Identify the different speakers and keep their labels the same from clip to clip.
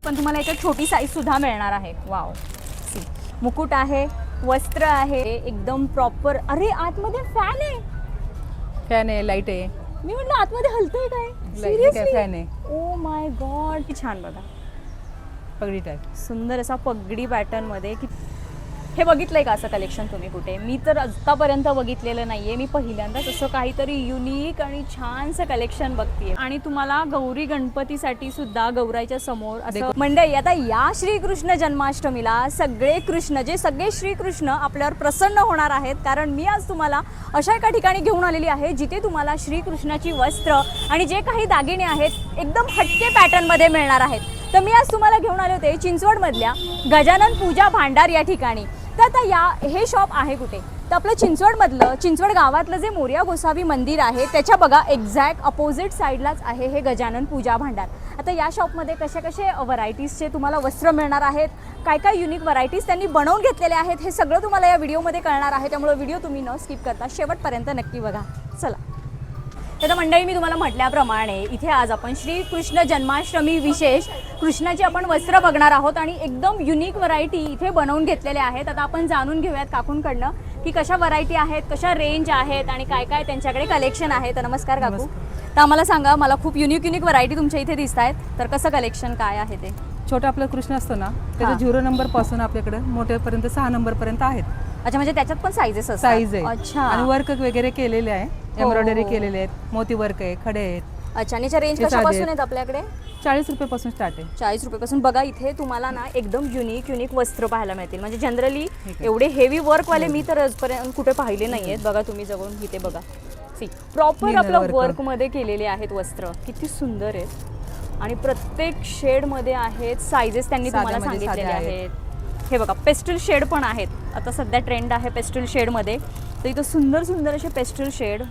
Speaker 1: पण तुम्हाला याच्यात छोटी साईज सुद्धा मिळणार आहे. वाव, सी मुकुट आहे, वस्त्र आहे एकदम प्रॉपर. अरे आतमध्ये फॅन आहे.
Speaker 2: फॅन आहे, लाईट आहे.
Speaker 1: मी म्हटलं आतमध्ये हलतंय काय?
Speaker 2: काय फॅन आहे.
Speaker 1: ओ माय गॉड, किती छान बघा.
Speaker 2: पगडी टाईप
Speaker 1: सुंदर असा पगडी पॅटर्न मध्ये. हे बघितलंय का असं कलेक्शन तुम्ही कुठे? मी तर आतापर्यंत बघितलेलं नाहीये. मी पहिल्यांदाच असं काहीतरी युनिक आणि छानसं कलेक्शन बघतीये. आणि तुम्हाला गौरी गणपतीसाठी सुद्धा गौराईच्या समोर असं मंडई. आता या श्रीकृष्ण जन्माष्टमीला सगळे कृष्ण, जे सगळे श्रीकृष्ण आपल्यावर प्रसन्न होणार आहेत. कारण मी आज तुम्हाला अशा एका ठिकाणी घेऊन आलेली आहे जिथे तुम्हाला श्रीकृष्णाची वस्त्र आणि जे काही दागिने आहेत एकदम हटके पॅटर्न मध्ये मिळणार आहेत. तर मी आज तुम्हाला घेऊन आले होते चिंचवडमधल्या गजानन पूजा भांडार या ठिकाणी. तर आता हे शॉप आहे कुठे? तर आपलं चिंचवडमधलं, चिंचवड गावातलं जे मोरया गोसावी मंदिर आहे त्याच्या बघा एक्झॅक्ट अपोजिट साईडलाच आहे हे गजानन पूजा भांडार. आता या शॉपमध्ये कसे व्हरायटीजचे तुम्हाला वस्त्र मिळणार आहेत, काय काय युनिक व्हरायटीज त्यांनी बनवून घेतलेले आहेत, हे सगळं तुम्हाला या व्हिडिओमध्ये कळणार आहे. त्यामुळे व्हिडिओ तुम्ही न स्किप करता शेवटपर्यंत नक्की बघा. चला, तर मंडळी मी तुम्हाला म्हटल्याप्रमाणे इथे आज आपण श्रीकृष्ण जन्माष्टमी विशेष कृष्णाची आपण वस्त्र बघणार आहोत आणि एकदम युनिक व्हरायटी इथे बनवून घेतलेल्या आहेत. आता आपण जाणून घेऊयात काकूंकडनं की कशा व्हरायटी आहेत, कशा रेंज आहेत आणि काय काय त्यांच्याकडे कलेक्शन आहे. तर नमस्कार काकू. तर आम्हाला सांगा, मला खूप युनिक व्हरायटी तुमच्या इथे दिसत आहेत, तर कसं कलेक्शन काय आहे ते?
Speaker 2: छोटा आपला कृष्ण असतो ना, त्याचा 0 नंबर पासून आपल्याकडे मोठ्यापर्यंत 6 नंबर पर्यंत आहेत.
Speaker 1: अच्छा, म्हणजे त्याच्यात पण साईजेस असतात?
Speaker 2: साईज आहे.
Speaker 1: अच्छा.
Speaker 2: आणि वर्क वगैरे केलेले आहे, एम्ब्रॉयडरी केलेले आहेत, मोती वर्क आहे, खडे आहेत.
Speaker 1: अच्छा, आणि रेंज कशापासून आहेत आपल्याकडे?
Speaker 2: 40 रुपयापासून स्टार्ट आहे.
Speaker 1: 40 रुपयापासून. बघा इथे तुम्हाला ना एकदम युनिक वस्त्र पाहायला मिळतील. म्हणजे जनरली एवढे हेवी वर्कवाले मी तर आजपर्यंत कुठे पाहिले नाही आहेत. बघा तुम्ही जवळून इथे बघा, सी प्रॉपर आपलं वर्कमध्ये केलेले आहेत वस्त्र. किती सुंदर आहेत आणि प्रत्येक शेडमध्ये आहेत. साईजेस त्यांनी तुम्हाला सांगितलेले आहेत. हे बघा पेस्टल शेड पण आहेत. आता सध्या ट्रेंड आहे पेस्टल शेडमध्ये. तर इथं सुंदर असे पेस्टल शेड,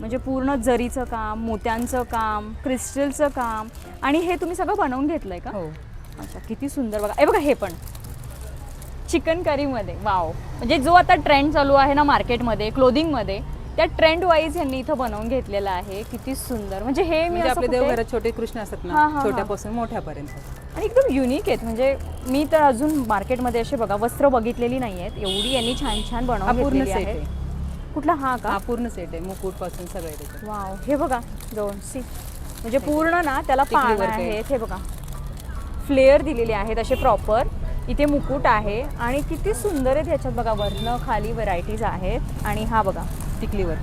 Speaker 1: म्हणजे पूर्ण जरीचं काम, मोत्यांचं काम, क्रिस्टलचं काम. आणि हे तुम्ही सगळं बनवून घेतलंय का?
Speaker 2: हो.
Speaker 1: अच्छा, किती सुंदर बघा. हे बघा, हे पण चिकन करीमध्ये. वाव, म्हणजे जो आता ट्रेंड चालू आहे ना मार्केटमध्ये क्लोदिंगमध्ये, त्या ट्रेंड वाईज यांनी इथं बनवून घेतलेलं आहे. किती सुंदर. म्हणजे हे मी
Speaker 2: आपले देवघरात छोटे कृष्ण असतात ना, छोट्यापासून मोठ्यापर्यंत,
Speaker 1: आणि एकदम युनिक आहेत. म्हणजे मी तर अजून मार्केटमध्ये असे बघा वस्त्र बघितलेली नाही आहेत. एवढी यांनी छान बनवून घेतलेली आहेत. कुठला? हा का?
Speaker 2: पूर्ण सेट आहे, मुकुट पासून सगळे.
Speaker 1: वाव, हे बघा दोन सी, म्हणजे पूर्ण ना त्याला पान आहेत. हे बघा फ्लेअर दिलेले आहेत असे प्रॉपर. इथे मुकुट आहे आणि किती सुंदर आहेत ह्याच्यात बघा. वरनं खाली व्हरायटीज आहेत. आणि हा बघा
Speaker 2: टिकलीवर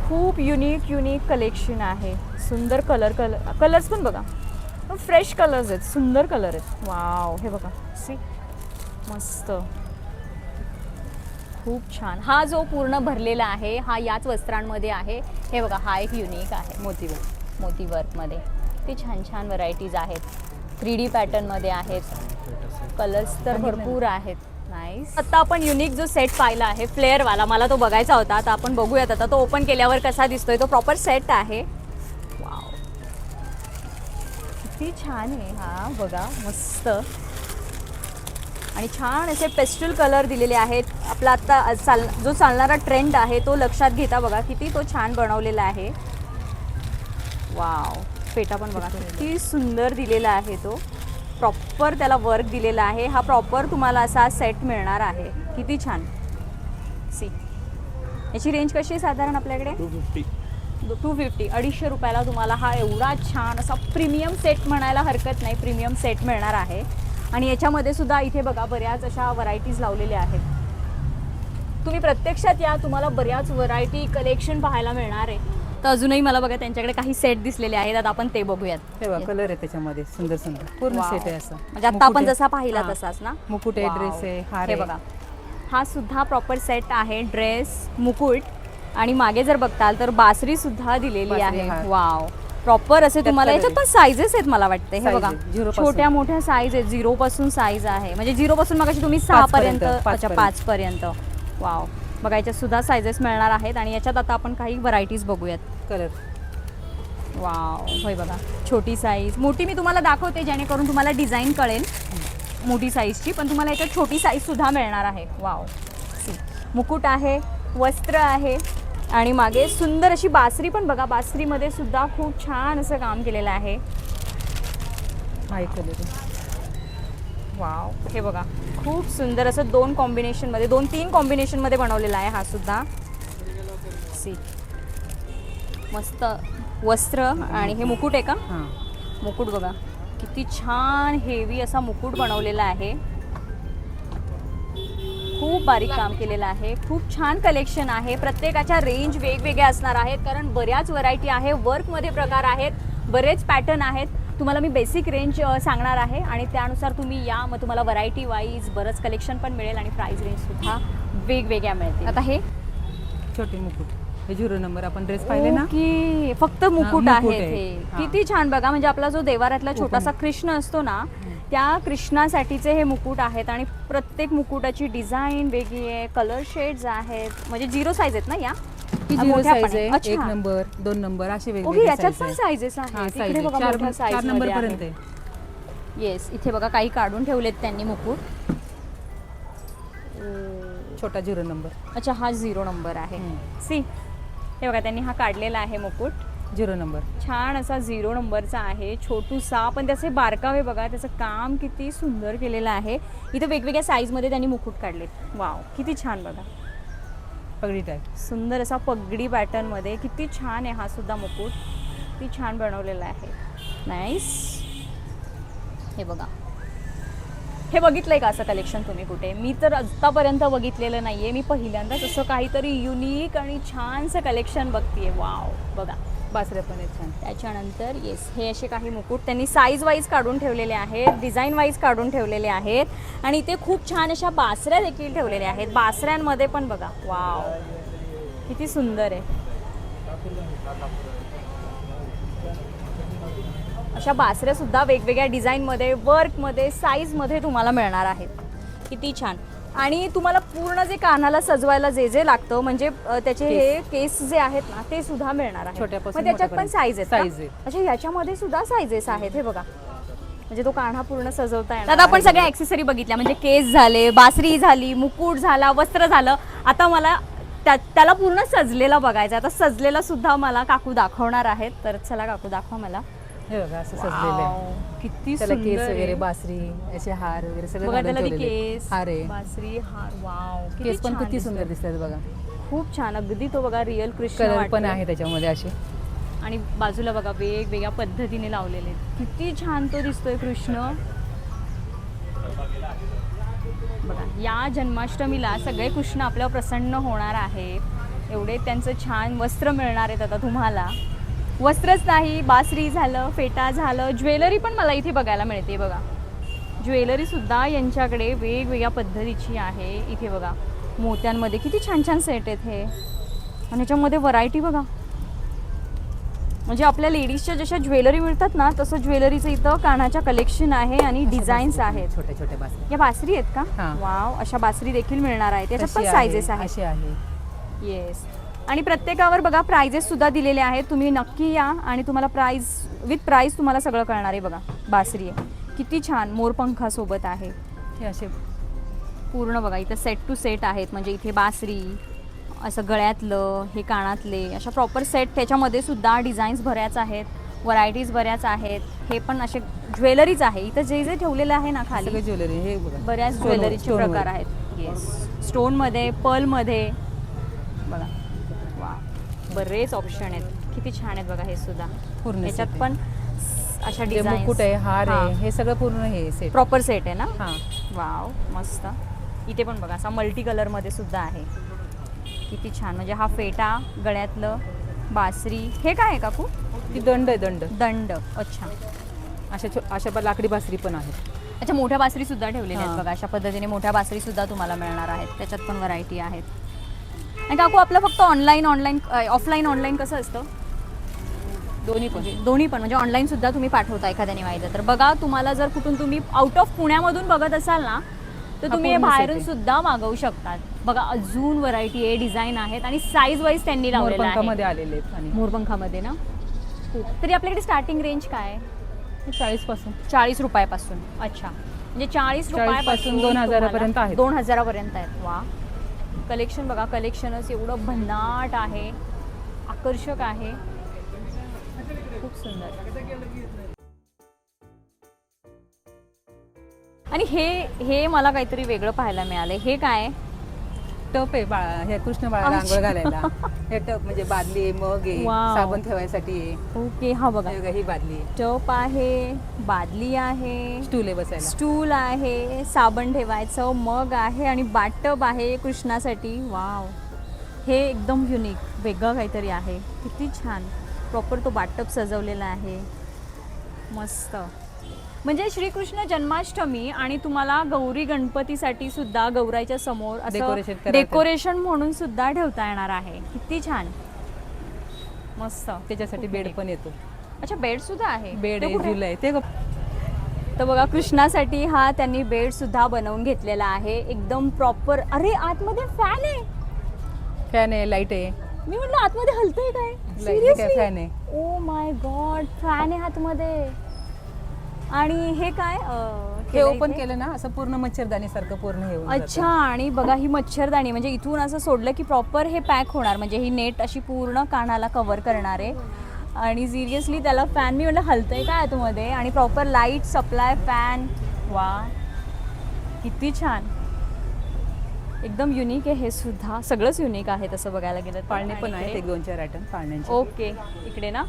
Speaker 1: खूप युनिक कलेक्शन आहे. सुंदर कलर्स पण बघा, फ्रेश कलर्स आहेत, सुंदर कलर आहेत. वाव, हे बघा सी, मस्त, खूप छान. हा जो पूर्ण भरलेला आहे हा याच वस्त्रांमध्ये आहे. हे बघा, हा एक युनिक आहे मोती वर्कमध्ये. ते छान व्हरायटीज आहेत. 3D पॅटर्नमध्ये आहेत. कलर्स तर भरपूर आहेत. नाईस. आता आपण युनिक जो सेट पाहिला आहे फ्लेअरवाला, मला तो बघायचा होता. आता आपण बघूयात आता तो ओपन केल्यावर कसा दिसतोय. तो प्रॉपर सेट आहे. वाव, किती छान आहे. हा बघा, मस्त. आणि छान असे पेस्टल कलर दिलेले आहेत. आपला आता जो चालणारा ट्रेंड आहे तो लक्षात घेता बघा किती तो छान बनवलेला आहे. वाव, पेटा पण बघा किती सुंदर दिलेला आहे. तो प्रॉपर त्याला वर्क दिलेला आहे. हा प्रॉपर तुम्हाला असा सेट मिळणार आहे. किती छान. सी, याची रेंज कशी आहे साधारण आपल्याकडे? 250 250 रुपयाला तुम्हाला हा एवढा छान असा प्रीमियम सेट म्हणायला हरकत नाही. प्रीमियम सेट मिळणार आहे. आणि याच्यामध्ये सुद्धा इथे बघा बऱ्याच अशा व्हरायटीज लावलेल्या आहेत. तुम्ही प्रत्यक्षात या, तुम्हाला बऱ्याच व्हरायटी कलेक्शन पाहायला मिळणार आहे. तर अजूनही मला बघा त्यांच्याकडे काही सेट दिसलेले आहेत. आता आपण ते बघूयात.
Speaker 2: हे बघा कलर आहे त्याच्यामध्ये, सुंदर पूर्ण सेट आहे असं.
Speaker 1: म्हणजे आता आपण जसा पाहिला तसाच ना.
Speaker 2: मुकुट आहे, ड्रेस आहे, हार.
Speaker 1: हे बघा, हा सुद्धा प्रॉपर सेट आहे. ड्रेस, मुकुट आणि मागे जर बघताल तर बासरी सुद्धा दिलेली आहे. वाव, प्रॉपर असे तुम्हाला याच्यात पण साईजेस आहेत मला वाटते. हे बघा, छोट्या मोठ्या साईज आहेत. 0 पासून साईज आहे. म्हणजे 0 पासून मग तुम्ही 6 पर्यंत, अच्छा 5 पर्यंत. वाव, बघा याच्यात सुद्धा साईजेस मिळणार आहेत. आणि याच्यात आता आपण काही व्हरायटीज बघूयात.
Speaker 2: कलर.
Speaker 1: वाव, होय बघा, छोटी साईज, मोठी मी तुम्हाला दाखवते जेणेकरून तुम्हाला डिझाईन कळेल मोठी साईजची. पण तुम्हाला याच्यात छोटी साईज सुद्धा मिळणार आहे. वाव, मुकुट आहे, वस्त्र आहे आणि मागे सुंदर अशी बासरी पण बघा. बासरीमध्ये सुद्धा खूप छान असं काम केलेलं आहे.
Speaker 2: हा एक कलर.
Speaker 1: वाव, हे बघा खूप सुंदर असं 2 कॉम्बिनेशनमध्ये 2-3 कॉम्बिनेशनमध्ये बनवलेला आहे हा सुद्धा. सी मस्त वस्त्र आणि हे मुकुट आहे का?
Speaker 2: हां.
Speaker 1: मुकुट बघा किती छान हेवी असा मुकुट बनवलेला आहे. खूप बारीक काम केलेलं आहे. खूप छान कलेक्शन आहे. प्रत्येकाच्या रेंज वेगवेगळ्या असणार आहेत कारण बऱ्याच व्हरायटी आहे. वर्कमध्ये प्रकार आहेत, बरेच पॅटर्न आहेत. तुम्हाला मी बेसिक रेंज सांगणार आहे आणि त्यानुसार तुम्ही या, मग तुम्हाला व्हरायटी वाईज बरंच कलेक्शन पण मिळेल आणि प्राईस रेंजसुद्धा वेगवेगळ्या मिळतील. आता हे
Speaker 2: छोटे मुकुट, हे 0 नंबर आपण ड्रेस पाहिले ना.
Speaker 1: ओके, फक्त मुकुट
Speaker 2: मुकुट
Speaker 1: आहेत
Speaker 2: आहे.
Speaker 1: हे.
Speaker 2: हां.
Speaker 1: किती छान बघा, म्हणजे आपला जो देवाऱ्यातला छोटासा कृष्ण असतो ना, त्या कृष्णासाठीचे हे मुकुट आहेत आणि प्रत्येक मुकुटाची डिझाईन वेगळी आहे, कलर शेड्स आहेत. म्हणजे 0 साईज आहेत ना या?
Speaker 2: ही 0
Speaker 1: मोठ्या पण
Speaker 2: साईज आहे,
Speaker 1: अच्छा.
Speaker 2: 1 नंबर 2 नंबर असे
Speaker 1: ओके,
Speaker 2: वेगवेगळे
Speaker 1: याच्यात
Speaker 2: size
Speaker 1: पण
Speaker 2: आहे.
Speaker 1: साईजेस
Speaker 2: हां,
Speaker 1: आहेत.
Speaker 2: size
Speaker 1: इकडे
Speaker 2: आहे.
Speaker 1: बघा
Speaker 2: 4
Speaker 1: मोठ्या
Speaker 2: चार
Speaker 1: size
Speaker 2: नंबर
Speaker 1: मध्ये
Speaker 2: पर्यंत
Speaker 1: आहे.
Speaker 2: आहे.
Speaker 1: येस, इथे बघा काही काढून ठेवलेत त्यांनी मुकुट.
Speaker 2: छोटा 0 नंबर.
Speaker 1: अच्छा, हा 0 नंबर आहे. सी, हे बघा त्यांनी हा काढलेला आहे मुकुट.
Speaker 2: 0 नंबर.
Speaker 1: छान असा 0 नंबरचा आहे, छोटूसा, पण त्याचे बारकावे बघा, त्याचं काम किती सुंदर केलेलं आहे. इथं वेगवेगळ्या साईजमध्ये त्यांनी मुकुट काढलेत. वाव, किती छान बघा,
Speaker 2: पगडी टाईप.
Speaker 1: सुंदर असा पगडी पॅटर्नमध्ये. किती छान आहे हा सुद्धा मुकुट, किती छान बनवलेला आहे. नाईस. हे बघा, हे बघितलंय का असं कलेक्शन तुम्ही कुठे? मी तर आत्तापर्यंत बघितलेलं नाहीये. मी पहिल्यांदाच असं काहीतरी युनिक आणि छानसं कलेक्शन बघतीये. वाव, बघा
Speaker 2: बासऱ्या पण आहेत छान.
Speaker 1: त्याच्यानंतर येस, हे असे काही मुकुट त्यांनी साईज वाईज काढून ठेवलेले आहेत, डिझाईन वाईज काढून ठेवलेले आहेत आणि इथे खूप छान अशा बासऱ्या देखील ठेवलेल्या आहेत. बासऱ्यांमध्ये पण बघा, वाव किती सुंदर आहे. अशा बासऱ्या सुद्धा वेगवेगळ्या डिझाईनमध्ये, वर्कमध्ये, साईजमध्ये तुम्हाला मिळणार आहेत. किती छान. आणि तुम्हाला पूर्ण जे कानाला सजवायला जे जे लागतं, म्हणजे त्याचे हे केस जे आहेत ना, ते सुद्धा मिळणार आहेत.
Speaker 2: छोट्यापासून
Speaker 1: मग त्याच्यात पण
Speaker 2: मोठ्यापर्यंत.
Speaker 1: साईज आहेत
Speaker 2: Size आहेत.
Speaker 1: अच्छा, याच्यामध्ये सुद्धा साईजेस आहेत. हे बघा, म्हणजे तो कान्हा पूर्ण सजवता येणार. आता आपण सगळ्या ॲक्सेसरी बघितल्या, म्हणजे केस झाले, बासरी झाली, मुकुट झाला, वस्त्र झालं. आता मला त्याला पूर्ण सजलेला बघायचा. आता सजलेला सुद्धा मला काकू दाखवणार आहेत. तर चला काकू, दाखवा मला.
Speaker 2: हे बघा असं सजलेलं आहे.
Speaker 1: किती
Speaker 2: त्याला
Speaker 1: सुंदर
Speaker 2: केस
Speaker 1: आहे.
Speaker 2: वगैरे, बासरी, असे हार वगैरे सगळं
Speaker 1: बघा,
Speaker 2: घालून
Speaker 1: त्याला ती
Speaker 2: ठेवलेले आहेत.
Speaker 1: केस,
Speaker 2: हार आहे.
Speaker 1: बासरी, हार. वाव,
Speaker 2: केस पण
Speaker 1: छान
Speaker 2: किती सुंदर
Speaker 1: दिसतोय.
Speaker 2: दिसतात बघा.
Speaker 1: खूप छान, अगदी तो बघा रिअल कृष्ण
Speaker 2: कलर पण
Speaker 1: वाटतोय.
Speaker 2: आहे त्याच्यामध्ये असे.
Speaker 1: आणि बाजूला बघा वेगवेगळ्या पद्धतीने लावलेले आहेत. किती छान तो दिसतोय कृष्ण. बघा, या जन्माष्टमीला सगळे कृष्ण आपल्यावर प्रसन्न होणार आहे. एवढे त्यांचं छान वस्त्र मिळणार आहेत आता तुम्हाला. वस्त्रच नाही, बासरी झालं, फेटा झालं, ज्वेलरी पण मला इथे बघायला मिळते. बघा, ज्वेलरी सुद्धा यांच्याकडे वेगवेगळ्या पद्धतीची आहे. इथे बघा, मोत्यांमध्ये किती छान छान सेट आहेत हे. आणि याच्यामध्ये व्हरायटी बघा, म्हणजे आपल्या लेडीजच्या जशा ज्वेलरी मिळतात ना, तसं ज्वेलरीचं इथं कानाच्या कलेक्शन आहे आणि डिझाईन्स आहेत.
Speaker 2: छोट्या छोट्या बासऱ्या.
Speaker 1: या बासरी आहेत का?
Speaker 2: हां.
Speaker 1: वाव, अशा बासरी देखील मिळणार आहेत. त्याच्यात
Speaker 2: तशी
Speaker 1: पण
Speaker 2: आहे,
Speaker 1: सायझेस आहेत.
Speaker 2: अशी आहे.
Speaker 1: येस. आणि प्रत्येकावर बघा प्राइजेस सुद्धा दिलेले आहेत. तुम्ही नक्की या आणि तुम्हाला प्राइस विथ प्राइस तुम्हाला सगळं कळणार आहे. बघा, बासरी आहे, किती छान मोरपंखासोबत आहे.
Speaker 2: हे असे
Speaker 1: पूर्ण बघा, इथं सेट टू सेट आहेत. म्हणजे इथे बासरी, असं गळ्यातलं, हे कानातले, अशा प्रॉपर सेट. त्याच्यामध्ये सुद्धा डिझाईन्स बऱ्याच आहेत, व्हरायटीज बऱ्याच आहेत. हे पण असे ज्वेलरीज आहे. इथं जे जे ठेवलेलं आहे ना खाली,
Speaker 2: सगळे ज्वेलरी. हे बघा,
Speaker 1: बऱ्याच
Speaker 2: Stone
Speaker 1: ज्वेलरीचे
Speaker 2: वर.
Speaker 1: प्रकार आहेत. येस, स्टोनमध्ये, पर्लमध्ये बघा. वा, बरेच ऑप्शन आहेत. किती छान आहेत बघा हे सुद्धा.
Speaker 2: पूर्ण
Speaker 1: याच्यात
Speaker 2: set
Speaker 1: पण अशा
Speaker 2: आहे.
Speaker 1: डिझाईन,
Speaker 2: मुकुट आहे, हार आहे, हे सगळं पूर्ण हे सेट.
Speaker 1: प्रॉपर सेट आहे ना.
Speaker 2: हां.
Speaker 1: वाव, मस्त. इथे पण बघा, असा मल्टी कलरमध्ये सुद्धा आहे. किती छान. म्हणजे हा फेटा, गळ्यातलं, बासरी. हे काय आहे काकू?
Speaker 2: ती दंड आहे, दंड.
Speaker 1: दंड. अच्छा,
Speaker 2: अशा लाकडी बासरी पण आहेत.
Speaker 1: अच्छा, मोठ्या बासरी सुद्धा ठेवलेल्या आहेत
Speaker 2: हां.
Speaker 1: बघा. अशा पद्धतीने मोठ्या बासरी सुद्धा तुम्हाला मिळणार आहेत. त्याच्यात पण व्हरायटी आहेत. आणि काकू, आपलं फक्त ऑनलाईन ऑफलाईन कसं असतं?
Speaker 2: दोन्ही पण.
Speaker 1: दोन्ही पण, म्हणजे ऑनलाईन सुद्धा तुम्ही पाठवता एखाद्याने माहिती तर. बघा, तुम्हाला जर कुठून तुम्ही आउट ऑफ पुण्यामधून बघत असाल ना, तर तुम्ही हे
Speaker 2: पूर्ण set
Speaker 1: बाहेरून
Speaker 2: आहे.
Speaker 1: सुद्धा मागवू शकतात. बघा, अजून व्हरायटी आहे, डिझाईन आहेत आणि साईज वाईज त्यांनी लावलेलं आहे.
Speaker 2: मोरपंखामध्ये आलेले आहेत. आणि
Speaker 1: मोरपंखामध्ये ना. तरी आपल्याकडे स्टार्टिंग रेंज काय आहे?
Speaker 2: 40 पासून
Speaker 1: 40 रुपयापासून. अच्छा, म्हणजे 40 रुपयापासून
Speaker 2: 2000 पर्यंत आहेत.
Speaker 1: 2000 पर्यंत आहेत. वा, कलेक्शन बघा, कलेक्शनच एवढं भन्नाट आहे, आकर्षक आहे, खूप सुंदर. आणि हे मला काहीतरी वेगळं पाहायला मिळालंय. हे काय आहे?
Speaker 2: टप आहे बाळा, हे कृष्ण बाळाला आंघोळ घालायला. हे टप म्हणजे बादली आहे, मग आहे,
Speaker 1: वाव.
Speaker 2: साबण ठेवायसाठी आहे.
Speaker 1: ओके, हा बघा,
Speaker 2: हे बघा, ही बादली आहे,
Speaker 1: टप आहे, बादली आहे,
Speaker 2: स्टूल आहे बसायला.
Speaker 1: स्टूल आहे, साबण ठेवायचं, मग आहे आणि बाटटब आहे कृष्णासाठी. वाव, हे एकदम युनिक, वेगळं काहीतरी आहे. किती छान, प्रॉपर तो बाटटब सजवलेला आहे, मस्त. म्हणजे श्रीकृष्ण जन्माष्टमी आणि तुम्हाला गौरी गणपतीसाठी सुद्धा गौराईच्या समोर
Speaker 2: Decoration
Speaker 1: असं
Speaker 2: करायचं.
Speaker 1: डेकोरेशन म्हणून सुद्धा ठेवता येणार आहे. किती छान, मस्त.
Speaker 2: त्याच्यासाठी बेड पण येतो.
Speaker 1: अच्छा, बेड सुद्धा आहे.
Speaker 2: बेड
Speaker 1: ते
Speaker 2: आहे,
Speaker 1: कुठे?
Speaker 2: झुला आहे ते.
Speaker 1: तर बघा, कृष्णासाठी हा त्यांनी बेड सुद्धा बनवून घेतलेला आहे, एकदम प्रॉपर. अरे, आतमध्ये फॅन आहे.
Speaker 2: फॅन आहे, लाईट आहे.
Speaker 1: मी म्हटलं आतमध्ये हलतंय काय?
Speaker 2: लाईट काय, फॅन आहे.
Speaker 1: ओ माय गॉड, फॅन आहे आतमध्ये. आणि हे काय
Speaker 2: हे
Speaker 1: केलंय
Speaker 2: ओपन
Speaker 1: इथे?
Speaker 2: केलं ना, असं पूर्ण मच्छरदाणी सारखं पूर्ण हे होऊन
Speaker 1: अच्छा,
Speaker 2: जातं.
Speaker 1: आणि बघा ही मच्छरदाणी, म्हणजे इथून असं सोडलं की प्रॉपर हे पॅक होणार, म्हणजे ही नेट अशी पूर्ण कानाला कव्हर करणार आहे. आणि सिरियसली त्याला फॅन, मी म्हटलं हलतंय काय आतमध्ये, आणि प्रॉपर लाईट सप्लाय, फॅन. वा, किती छान, एकदम युनिक आहे हे सुद्धा. सगळंच युनिक आहे तसं बघायला गेलं तर.
Speaker 2: पाळणे पण
Speaker 1: आणि
Speaker 2: आहेत,
Speaker 1: इकडे-
Speaker 2: 1-2-4 आयटम पाळण्यांचे.
Speaker 1: ओके, इकडे ना.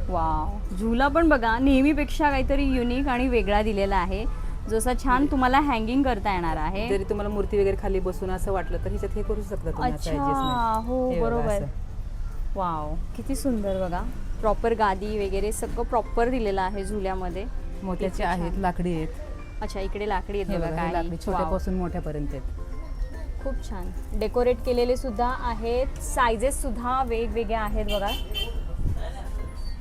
Speaker 1: वाव, झुला पण बघा नेहमीपेक्षा काहीतरी युनिक आणि वेगळा दिलेला आहे, जसा छान तुम्हाला हँगिंग करता येणार आहे.
Speaker 2: जरी तुम्हाला मूर्ती वगैरे खाली बसून असं वाटलं तर ह्याच्यात हे करू शकता तुम्ही. असं
Speaker 1: अच्छा,
Speaker 2: adjustment.
Speaker 1: हो
Speaker 2: हे बघा
Speaker 1: बरोबर.
Speaker 2: असं.
Speaker 1: वाव, किती सुंदर बघा, प्रॉपर गादी वगैरे सगळं प्रॉपर दिलेलं आहे झुल्यामध्ये.
Speaker 2: मोत्याचे
Speaker 1: किती छान.
Speaker 2: आहेत, लाकडी आहेत.
Speaker 1: अच्छा, इकडे लाकडी
Speaker 2: हे
Speaker 1: आहेत बघा,
Speaker 2: बघा, हे
Speaker 1: काही.
Speaker 2: लाकडी
Speaker 1: वाव,
Speaker 2: छोट्यापासून मोठ्यापर्यंत आहेत.
Speaker 1: खूप छान डेकोरेट केलेले सुद्धा आहेत, सायझेस सुद्धा वेगवेगळ्या आहेत बघा.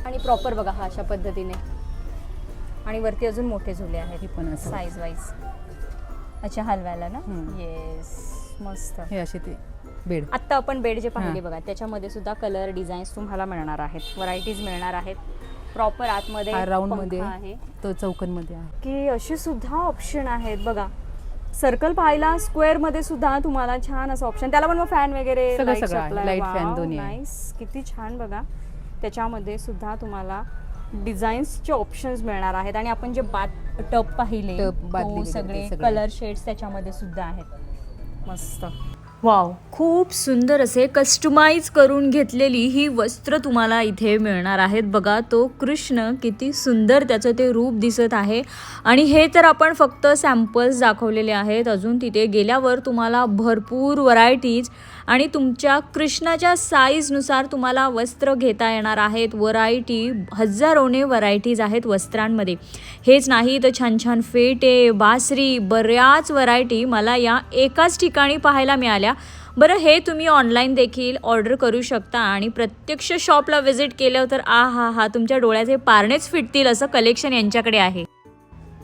Speaker 1: आणि प्रॉपर बघा हा अशा पद्धतीने, आणि वरती अजून मोठे झुले आहेत
Speaker 2: हे पण असं.
Speaker 1: Size wise. अच्छा, हलवायला ना.
Speaker 2: हम्म.
Speaker 1: येस, मस्त.
Speaker 2: हे असे ते बेड.
Speaker 1: आत्ता आपण बेड जे पाहिले
Speaker 2: हां.
Speaker 1: बघा, त्याच्यामध्ये सुद्धा कलर डिझाईन्स तुम्हाला मिळणार आहेत, व्हरायटीज मिळणार आहेत. प्रॉपर आतमध्ये
Speaker 2: हा राऊंड
Speaker 1: पंखा
Speaker 2: मध्ये
Speaker 1: आहे
Speaker 2: तो चौकनमध्ये आहे.
Speaker 1: की अशी सुद्धा ऑप्शन आहेत बघा. सर्कल पाहायला, स्क्वेअर मध्ये सुद्धा तुम्हाला छान असं ऑप्शन, त्याला पण मग फॅन वगैरे
Speaker 2: सगळं
Speaker 1: light
Speaker 2: सगळं आहे.
Speaker 1: supply.
Speaker 2: Light fan
Speaker 1: Wow,
Speaker 2: दोन्ही आहे.
Speaker 1: nice. किती छान बघा, त्याच्यामध्ये सुद्धा तुम्हाला डिझाईन्सचे ऑप्शन्स मिळणार आहेत. आणि आपण जे टब पाहिले
Speaker 2: टब, बादली
Speaker 1: तो
Speaker 2: वगैरे
Speaker 1: सगळे
Speaker 2: ते सगळे.
Speaker 1: कलर शेड्स त्याच्यामध्ये सुद्धा आहेत. मस्त. वाव, खूप सुंदर असे कस्टमाइज करून घेतलेली ही वस्त्र तुम्हाला इथे मिळणार आहेत. बघा तो कृष्ण किती सुंदर त्याचं ते रूप दिसत आहे. आणि हे तर आपण फक्त सॅम्पल्स दाखवलेले आहेत, अजून तिथे गेल्यावर तुम्हाला भरपूर व्हरायटीज आणि तुमच्या कृष्णाच्या साईजनुसार तुम्हाला वस्त्र घेता येणार आहेत. व्हरायटी हजारोने व्हरायटीज आहेत वस्त्रांमध्ये. हेच नाही तर छान छान फेटे, बासरी, बऱ्याच व्हरायटी मला या एकाच ठिकाणी पाहायला मिळाल्या. बरं, हे तुम्ही ऑनलाईन देखील ऑर्डर करू शकता आणि प्रत्यक्ष शॉपला व्हिजिट केलं तर हा तुमच्या डोळ्याचे पारणेच फिटतील असं कलेक्शन यांच्याकडे आहे.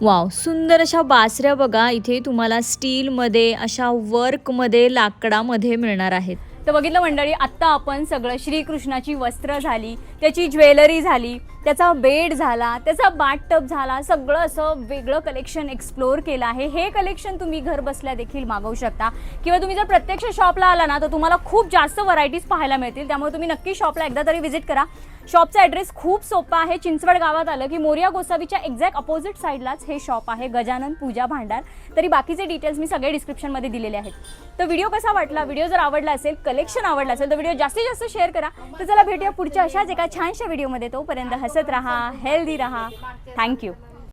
Speaker 1: वाव, सुंदर अशा बासऱ्या बघा इथे तुम्हाला स्टीलमध्ये, अशा वर्कमध्ये, लाकडामध्ये मिळणार आहेत. तर बघितलं मंडळी, आत्ता आपण सगळं श्रीकृष्णाची वस्त्र झाली, त्याची ज्वेलरी झाली, त्याचा बेड झाला, त्याचा बाथटब झाला, सगळं असं वेगळं कलेक्शन एक्सप्लोर केलं आहे. हे कलेक्शन तुम्ही घर बसल्या देखील मागवू शकता, किंवा तुम्ही जर प्रत्यक्ष शॉपला आला ना तर तुम्हाला खूप जास्त व्हरायटीज पाहायला मिळतील. त्यामुळे तुम्ही नक्की शॉपला एकदा तरी व्हिजिट करा. शॉपचा ॲड्रेस खूप सोपा आहे. चिंचवड गावात आलं की मोरिया गोसावीच्या एक्झॅक्ट अपोजिट साईडलाच हे शॉप आहे, गजानन पूजा भांडार. तरी बाकीचे डिटेल्स मी सगळे डिस्क्रिप्शनमध्ये दिलेले आहेत. तर व्हिडिओ कसा वाटला, व्हिडिओ जर आवडला असेल, कलेक्शन आवडलं असेल तर व्हिडिओ जास्तीत जास्त शेअर करा. तर चला भेटूया पुढच्या अशाच एका छानशा व्हिडिओमध्ये. तोपर्यंत हसत राहा, हेल्दी राहा. थँक्यू.